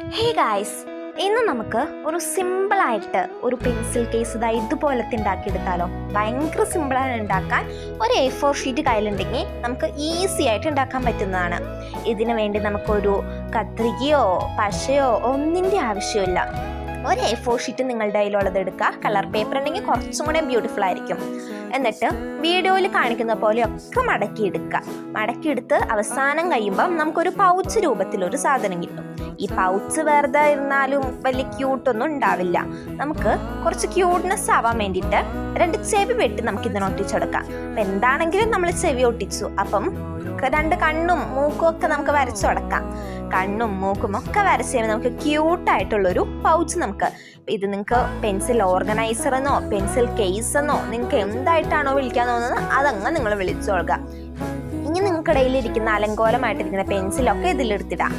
Hey guys, ഇന്ന് നമുക്ക് ഒരു സിമ്പിളായിട്ട് ഒരു പെൻസിൽ കേസ് ഇതുപോലത്തെ ഉണ്ടാക്കിയെടുത്താലോ. ഭയങ്കര സിമ്പിളാണ് ഉണ്ടാക്കാൻ. ഒരു A4 ഷീറ്റ് കയ്യിലുണ്ടെങ്കിൽ നമുക്ക് ഈസി ആയിട്ട് ഉണ്ടാക്കാൻ പറ്റുന്നതാണ്. ഇതിനു വേണ്ടി നമുക്കൊരു കത്രികയോ പശയോ ഒന്നിൻ്റെ ആവശ്യമില്ല. ഒരു A4 ഷീറ്റ് നിങ്ങളുടെ കയ്യിലുള്ളത് എടുക്കുക. കളർ പേപ്പർ ഉണ്ടെങ്കിൽ കുറച്ചും കൂടെ ബ്യൂട്ടിഫുൾ ആയിരിക്കും. എന്നിട്ട് വീഡിയോയിൽ കാണിക്കുന്ന പോലെയൊക്കെ മടക്കിയെടുത്ത് അവസാനം കഴിയുമ്പം നമുക്കൊരു പൗച്ച് രൂപത്തിലൊരു സാധനം കിട്ടും. ഈ പൗച്ച് വെറുതെ ഇരുന്നാലും വലിയ ക്യൂട്ടൊന്നും ഉണ്ടാവില്ല. നമുക്ക് കുറച്ച് ക്യൂട്ട്നെസ് ആവാൻ വേണ്ടിയിട്ട് 2 ചെവി വെട്ടി നമുക്ക് ഇതിന് ഒട്ടിച്ചെടുക്കാം. അപ്പം എന്താണെങ്കിലും നമ്മൾ ചെവി ഒട്ടിച്ചു, അപ്പം 2 കണ്ണും മൂക്കും ഒക്കെ നമുക്ക് വരച്ചു കൊടുക്കാം. കണ്ണും മൂക്കും ഒക്കെ വരച്ച് കഴിയുമ്പോൾ നമുക്ക് ക്യൂട്ടായിട്ടുള്ളൊരു പൗച്ച് ഇത് നിങ്ങൾക്ക് പെൻസിൽ ഓർഗനൈസർ എന്നോ പെൻസിൽ കേസ് എന്നോ നിങ്ങൾക്ക് എന്തായിട്ടാണോ വിളിക്കാൻ തോന്നുന്നത് അതങ്ങ് നിങ്ങൾ വിളിച്ചു കൊടുക്കുക. ഇനി നിങ്ങൾക്കിടയിൽ ഇരിക്കുന്ന അലങ്കോലമായിട്ടിരിക്കുന്ന പെൻസിലൊക്കെ ഇതിലെടുത്തിടാം.